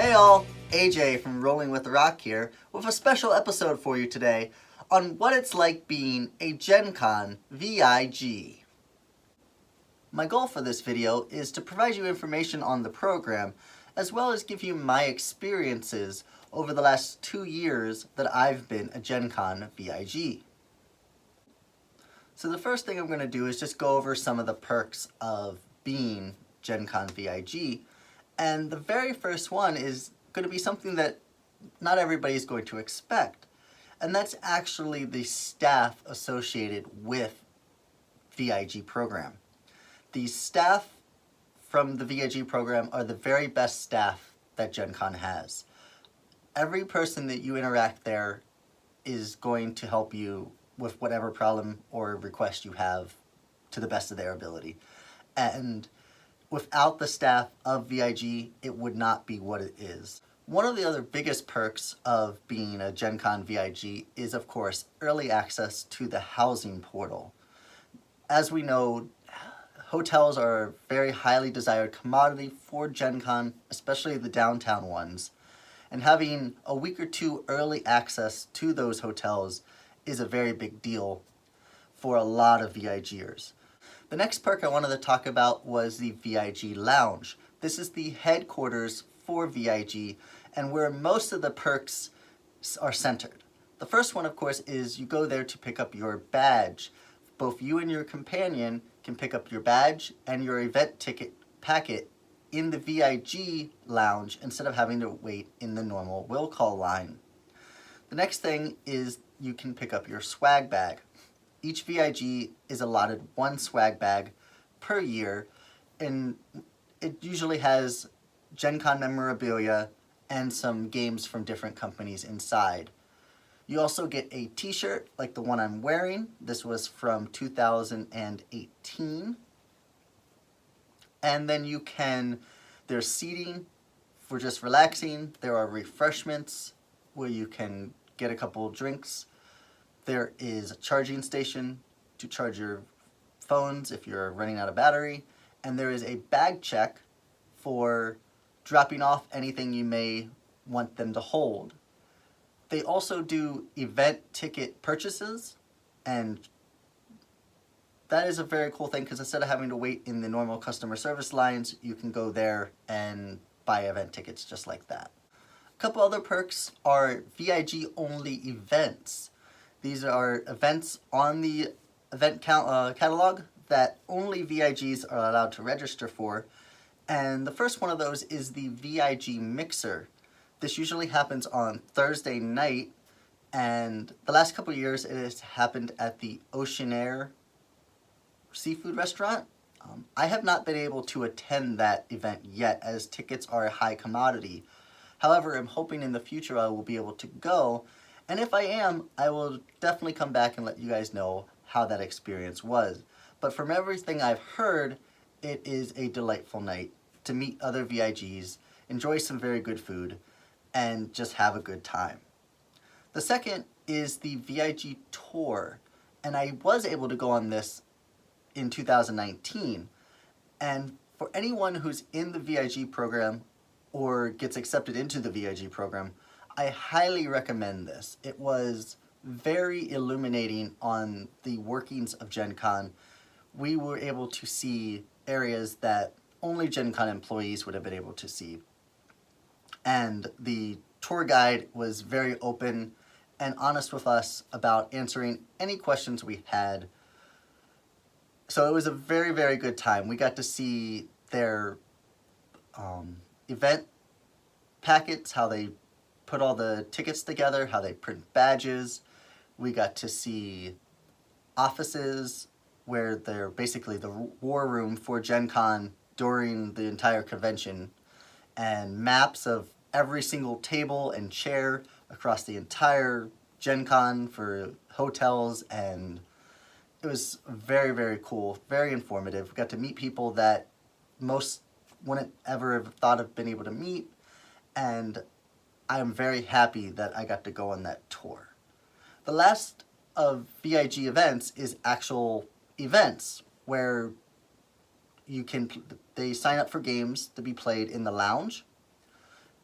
Hey all, AJ from Rolling With Roc here with a special episode for you today on what it's like being a Gen Con VIG. My goal for this video is to provide you information on the program as well as give you my experiences over the last 2 years that I've been a Gen Con VIG. So the first thing I'm going to do is just go over some of the perks of being Gen Con VIG. And the very first one is going to be something that not everybody is going to expect. And that's actually the staff associated with VIG program. The staff from the VIG program are the very best staff that Gen Con has. Every person that you interact there is going to help you with whatever problem or request you have to the best of their ability. And without the staff of VIG, it would not be what it is. One of the other biggest perks of being a Gen Con VIG is, of course, early access to the housing portal. As we know, hotels are a very highly desired commodity for Gen Con, especially the downtown ones. And having a week or two early access to those hotels is a very big deal for a lot of VIGers. The next perk I wanted to talk about was the VIG Lounge. This is the headquarters for VIG and where most of the perks are centered. The first one, of course, is you go there to pick up your badge. Both you and your companion can pick up your badge and your event ticket packet in the VIG Lounge instead of having to wait in the normal will call line. The next thing is you can pick up your swag bag. Each VIG is allotted one swag bag per year, and it usually has Gen Con memorabilia and some games from different companies inside. You also get a t-shirt like the one I'm wearing. This was from 2018. And then there's seating for just relaxing. There are refreshments where you can get a couple of drinks. There is a charging station to charge your phones if you're running out of battery. And there is a bag check for dropping off anything you may want them to hold. They also do event ticket purchases, and that is a very cool thing because instead of having to wait in the normal customer service lines, you can go there and buy event tickets just like that. A couple other perks are VIG only events. These are events on the event catalog that only VIGs are allowed to register for. And the first one of those is the VIG Mixer. This usually happens on Thursday night, and the last couple of years it has happened at the Ocean Air seafood restaurant. I have not been able to attend that event yet as tickets are a high commodity. However, I'm hoping in the future I will be able to go. And if I am, I will definitely come back and let you guys know how that experience was. But from everything I've heard, it is a delightful night to meet other VIGs, enjoy some very good food, and just have a good time. The second is the VIG Tour. And I was able to go on this in 2019. And for anyone who's in the VIG program or gets accepted into the VIG program, I highly recommend this. It was very illuminating on the workings of Gen Con. We were able to see areas that only Gen Con employees would have been able to see. And the tour guide was very open and honest with us about answering any questions we had. So it was a very, very good time. We got to see their event packets, how they put all the tickets together, how they print badges. We got to see offices where they're basically the war room for Gen Con during the entire convention, and maps of every single table and chair across the entire Gen Con for hotels, and it was very, very cool, very informative. We got to meet people that most wouldn't ever have thought of being able to meet, and I'm very happy that I got to go on that tour. The last of VIG events is actual events where they sign up for games to be played in the lounge.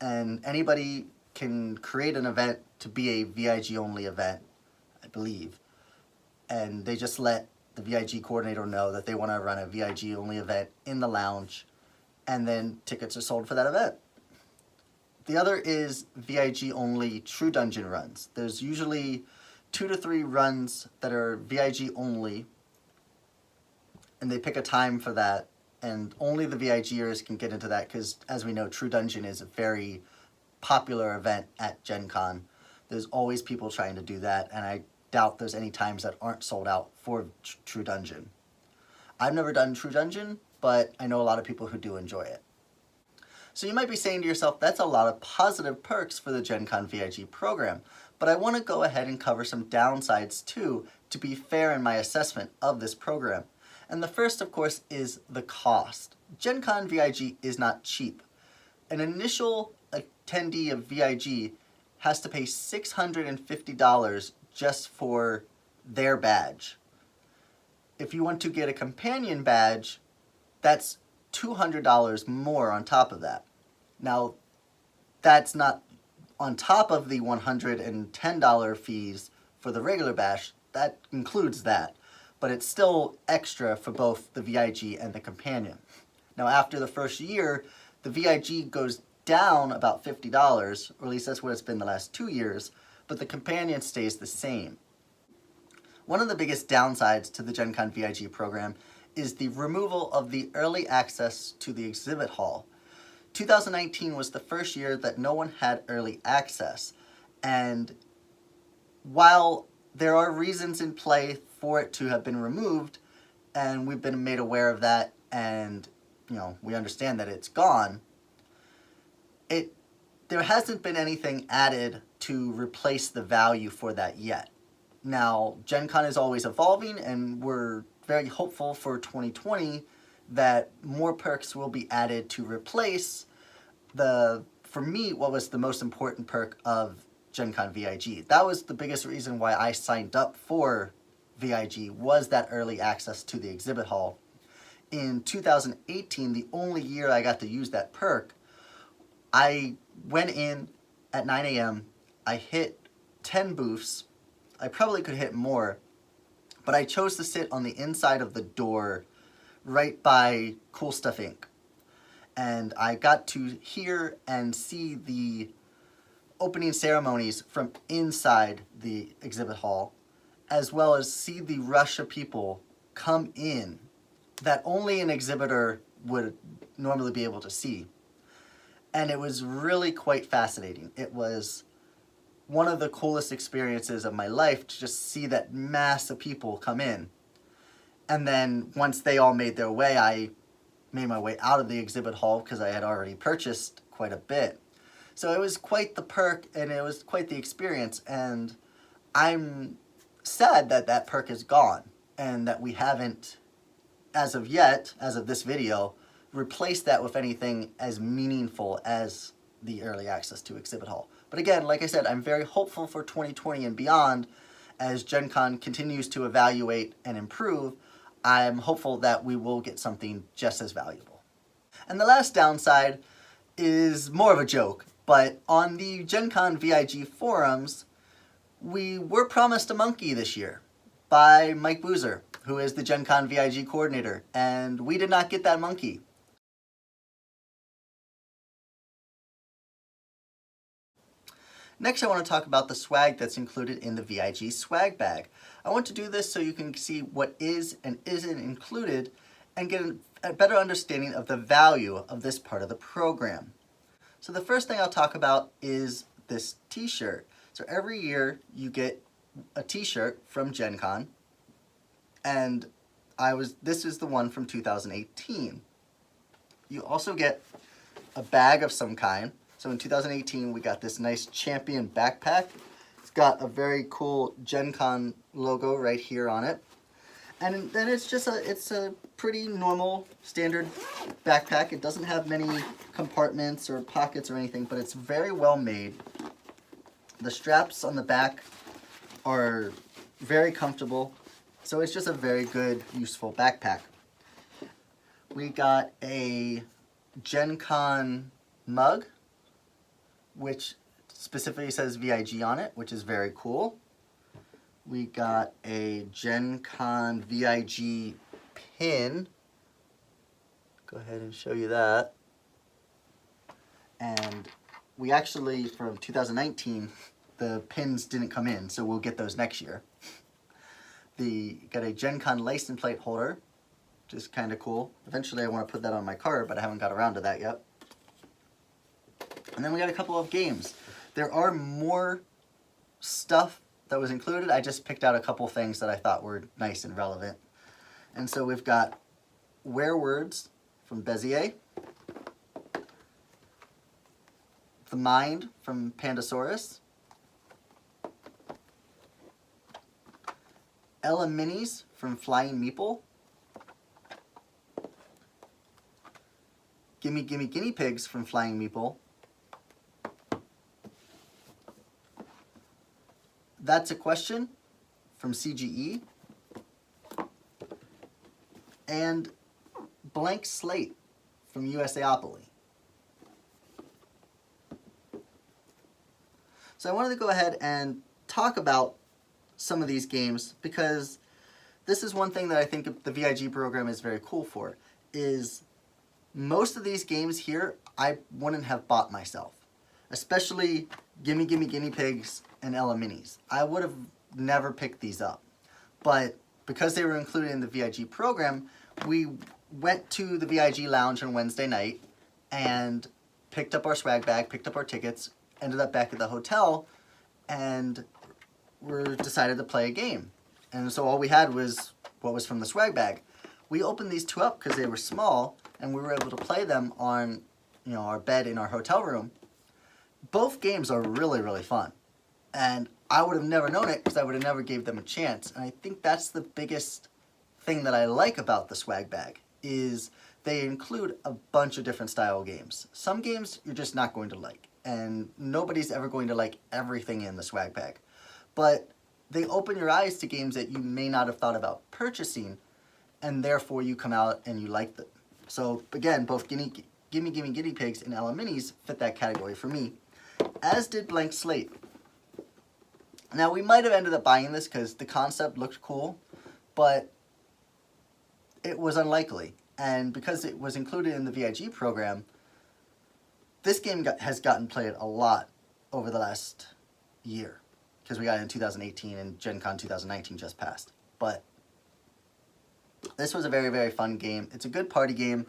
and anybody can create an event to be a VIG only event, I believe. And they just let the VIG coordinator know that they want to run a VIG only event in the lounge, and then tickets are sold for that event. The other is VIG only True Dungeon runs. There's usually 2 to 3 runs that are VIG only, and they pick a time for that, and only the VIGers can get into that because, as we know, True Dungeon is a very popular event at Gen Con. There's always people trying to do that, and I doubt there's any times that aren't sold out for True Dungeon. I've never done True Dungeon, but I know a lot of people who do enjoy it. So you might be saying to yourself, that's a lot of positive perks for the Gen Con VIG program, but I want to go ahead and cover some downsides too, to be fair in my assessment of this program. And the first, of course, is the cost. Gen Con VIG is not cheap. An initial attendee of VIG has to pay $650 just for their badge. If you want to get a companion badge, that's $200 more on top of that. Now, that's not on top of the $110 fees for the regular badge. That includes that, but it's still extra for both the VIG and the companion. Now, after the first year, the VIG goes down about $50, or at least that's what it's been the last 2 years, but the companion stays the same. One of the biggest downsides to the Gen Con VIG program is the removal of the early access to the exhibit hall. 2019 was the first year that no one had early access, and while there are reasons in play for it to have been removed, and we've been made aware of that, and we understand that it's gone, there hasn't been anything added to replace the value for that yet. Now, Gen Con is always evolving, and we're very hopeful for 2020 that more perks will be added to replace for me, what was the most important perk of Gen Con VIG. That was the biggest reason why I signed up for VIG, was that early access to the exhibit hall. In 2018, the only year I got to use that perk, I went in at 9 a.m., I hit 10 booths. I probably could hit more, but I chose to sit on the inside of the door right by Cool Stuff Inc. And I got to hear and see the opening ceremonies from inside the exhibit hall, as well as see the rush of people come in that only an exhibitor would normally be able to see. And it was really quite fascinating. It was one of the coolest experiences of my life to just see that mass of people come in. And then once they all made their way, I made my way out of the exhibit hall because I had already purchased quite a bit. So it was quite the perk, and it was quite the experience, and I'm sad that that perk is gone and that we haven't, as of yet, as of this video, replaced that with anything as meaningful as the early access to exhibit hall. But again, like I said, I'm very hopeful for 2020 and beyond. As Gen Con continues to evaluate and improve, I'm hopeful that we will get something just as valuable. And the last downside is more of a joke, but on the Gen Con VIG forums, we were promised a monkey this year by Mike Boozer, who is the Gen Con VIG coordinator, and we did not get that monkey. Next, I want to talk about the swag that's included in the VIG swag bag. I want to do this so you can see what is and isn't included and get a better understanding of the value of this part of the program. So the first thing I'll talk about is this t-shirt. So every year you get a t-shirt from Gen Con, and this is the one from 2018. You also get a bag of some kind. So in 2018, we got this nice Champion backpack. It's got a very cool Gen Con logo right here on it. And then it's a pretty normal standard backpack. It doesn't have many compartments or pockets or anything, but it's very well made. The straps on the back are very comfortable. So it's just a very good, useful backpack. We got a Gen Con mug. which specifically says VIG on it, which is very cool. We got a Gen Con VIG pin. Go ahead and show you that. And we actually, from 2019, the pins didn't come in, so we'll get those next year. Got a Gen Con license plate holder, which is kind of cool. Eventually I want to put that on my car, but I haven't got around to that yet. And then we got a couple of games. There are more stuff that was included. I just picked out a couple things that I thought were nice and relevant. And so we've got Werewords from Bezier, The Mind from Pandasaurus, Ella Minis from Flying Meeple, Gimme Gimme Guinea Pigs from Flying Meeple, That's a Question from CGE, and Blank Slate from USAopoly. So I wanted to go ahead and talk about some of these games because this is one thing that I think the VIG program is very cool for, is most of these games here I wouldn't have bought myself, especially Gimme Gimme Guinea Pigs and Ella Minis. I would have never picked these up, but because they were included in the VIG program, we went to the VIG lounge on Wednesday night and picked up our swag bag, picked up our tickets, ended up back at the hotel, and we decided to play a game. And so all we had was what was from the swag bag. We opened these two up because they were small, and we were able to play them on, our bed in our hotel room. Both games are really, really fun. And I would have never known it because I would have never gave them a chance. And I think that's the biggest thing that I like about the swag bag, is they include a bunch of different style games. Some games you're just not going to like, and nobody's ever going to like everything in the swag bag. But they open your eyes to games that you may not have thought about purchasing, and therefore you come out and you like them. So again, both Gimme Gimme Guinea Pigs and Ella Minis fit that category for me, as did Blank Slate. Now we might have ended up buying this because the concept looked cool, but it was unlikely. And because it was included in the VIG program, this game has gotten played a lot over the last year, because we got it in 2018 and Gen Con 2019 just passed. But this was a very, very fun game. It's a good party game.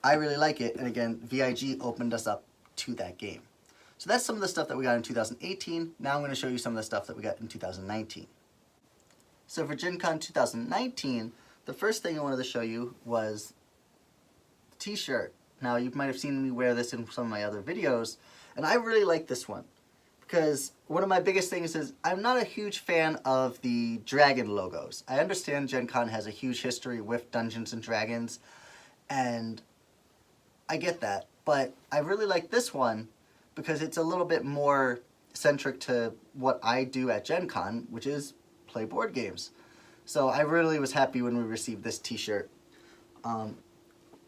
I really like it. And again, VIG opened us up to that game. So that's some of the stuff that we got in 2018. Now I'm going to show you some of the stuff that we got in 2019. So for Gen Con 2019, the first thing I wanted to show you was the t-shirt. Now you might have seen me wear this in some of my other videos, and I really like this one because one of my biggest things is I'm not a huge fan of the dragon logos. I understand Gen Con has a huge history with Dungeons and Dragons, and I get that, but I really like this one because it's a little bit more centric to what I do at Gen Con, which is play board games. So I really was happy when we received this t-shirt.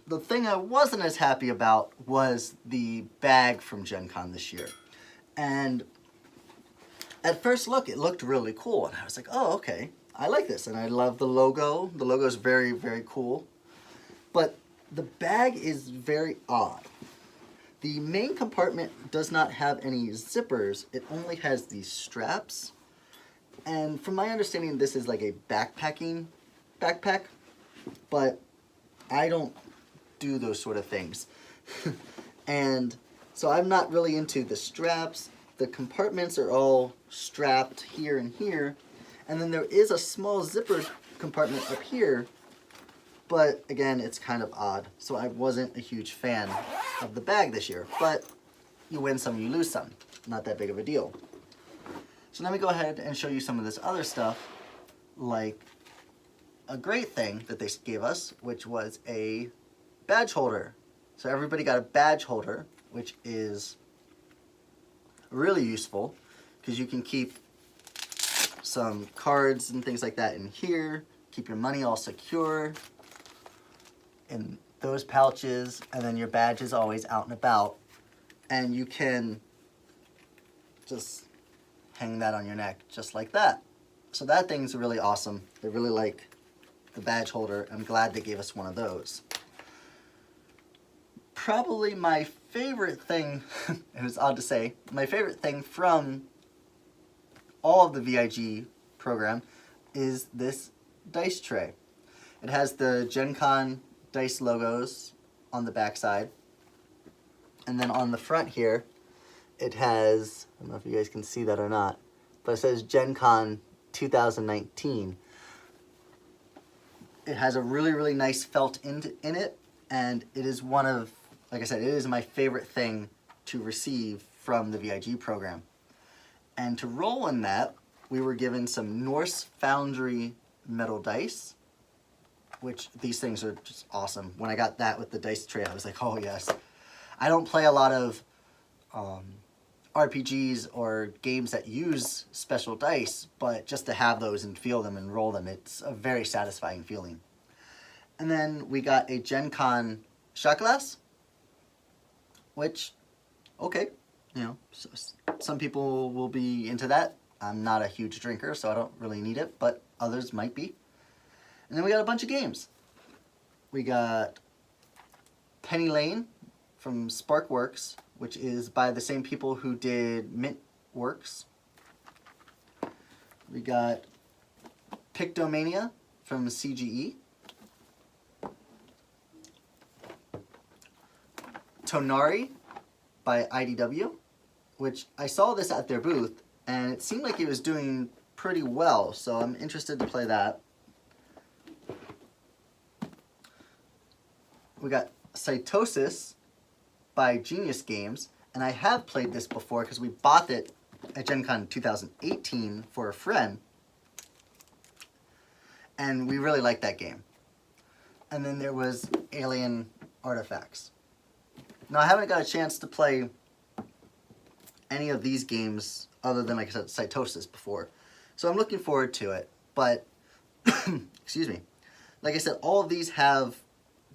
The thing I wasn't as happy about was the bag from Gen Con this year. And at first look, it looked really cool. And I was like, oh, okay, I like this. And I love the logo. The logo is very, very cool. But the bag is very odd. The main compartment does not have any zippers. It only has these straps. And from my understanding, this is like a backpacking backpack. But I don't do those sort of things. And so I'm not really into the straps. The compartments are all strapped here and here. And then there is a small zipper compartment up here. But again, it's kind of odd. So I wasn't a huge fan of the bag this year. But you win some, you lose some. Not that big of a deal. So let me go ahead and show you some of this other stuff, like a great thing that they gave us, which was a badge holder. So everybody got a badge holder, which is really useful because you can keep some cards and things like that in here, keep your money all secure in those pouches, and then your badge is always out and about. And you can just hang that on your neck just like that. So that thing's really awesome. They really like the badge holder. I'm glad they gave us one of those. Probably my favorite thing, and it's odd to say, my favorite thing from all of the VIG program is this dice tray. It has the Gen Con dice logos on the back side. And then on the front here, it has, I don't know if you guys can see that or not, but it says Gen Con 2019. It has a really, really nice felt in it, and it is one of, like I said, it is my favorite thing to receive from the VIG program. And to roll in that, we were given some Norse Foundry metal dice, which these things are just awesome. When I got that with the dice tray, I was like, oh yes. I don't play a lot of RPGs or games that use special dice, but just to have those and feel them and roll them, it's a very satisfying feeling. And then we got a Gen Con shot glass, which, okay, you know, some people will be into that. I'm not a huge drinker, so I don't really need it, but others might be. And then we got a bunch of games. We got Penny Lane from Sparkworks, which is by the same people who did Mint Works. We got Pictomania from CGE. Tonari by IDW, which I saw this at their booth, and it seemed like it was doing pretty well, so I'm interested to play that. We got Cytosis by Genius Games, and I have played this before because we bought it at Gen Con 2018 for a friend, and we really liked that game. And then there was Alien Artifacts. Now, I haven't got a chance to play any of these games other than, like I said, Cytosis before, so I'm looking forward to it. But, excuse me, like I said, all of these have,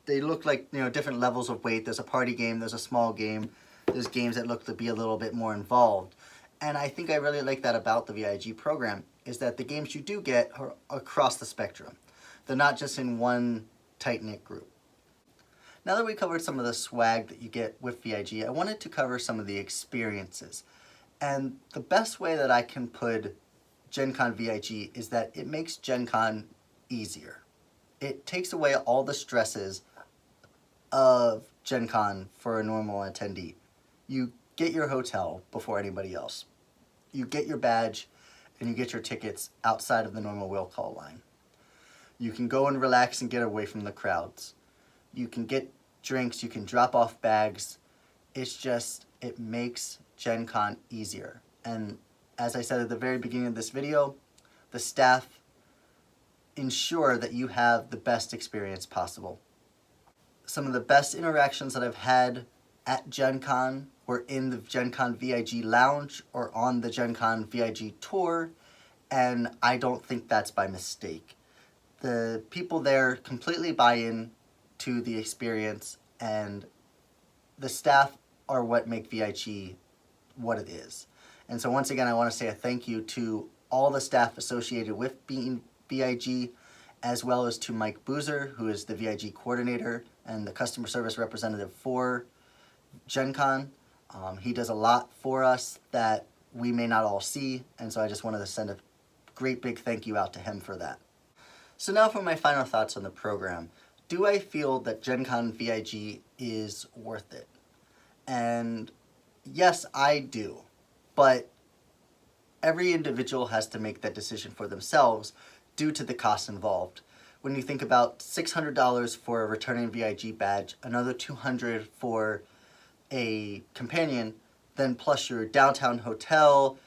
they look like, you know, different levels of weight. There's a party game, there's a small game, there's games that look to be a little bit more involved. And I think I really like that about the VIG program, is that the games you do get are across the spectrum. They're not just in one tight-knit group. Now that we covered some of the swag that you get with VIG, I wanted to cover some of the experiences. And the best way that I can put Gen Con VIG is that it makes Gen Con easier. It takes away all the stresses of Gen Con for a normal attendee. You get your hotel before anybody else. You get your badge and you get your tickets outside of the normal will call line. You can go and relax and get away from the crowds. You can get drinks, you can drop off bags. It's just, it makes Gen Con easier. And as I said at the very beginning of this video, the staff ensure that you have the best experience possible. Some of the best interactions that I've had at Gen Con were in the Gen Con VIG lounge or on the Gen Con VIG tour, and I don't think that's by mistake. The people there completely buy in to the experience, and the staff are what make VIG what it is. And so once again, I want to say a thank you to all the staff associated with being VIG, as well as to Mike Boozer, who is the VIG coordinator and the customer service representative for Gen Con. He does a lot for us that we may not all see, and so I just wanted to send a great big thank you out to him for that. So now for my final thoughts on the program. Do I feel that Gen Con VIG is worth it? And yes, I do. But every individual has to make that decision for themselves due to the costs involved. When you think about $600 for a returning VIG badge, another $200 for a companion, then plus your downtown hotel,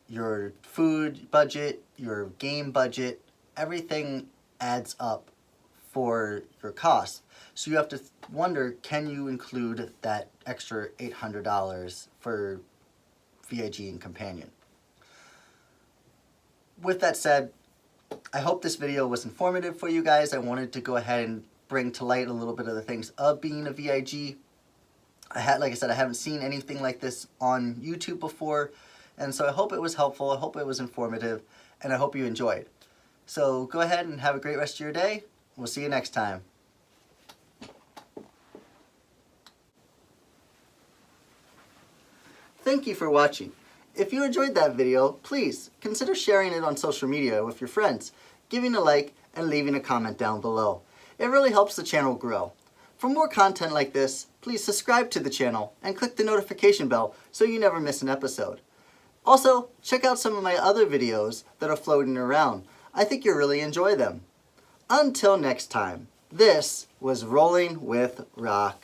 your food budget, your game budget, everything adds up for your cost. So you have to wonder, can you include that extra $800 for VIG and companion? With that said, I hope this video was informative for you guys. I wanted to go ahead and bring to light a little bit of the things of being a VIG. Like I said, I haven't seen anything like this on YouTube before, And so I hope it was helpful, I hope it was informative, and I hope you enjoyed. So go ahead and have a great rest of your day. We'll see you next time. Thank you for watching. If you enjoyed that video, please consider sharing it on social media with your friends, giving a like, and leaving a comment down below. It really helps the channel grow. For more content like this, please subscribe to the channel and click the notification bell so you never miss an episode. Also, check out some of my other videos that are floating around. I think you'll really enjoy them. Until next time, this was Rolling with Roc.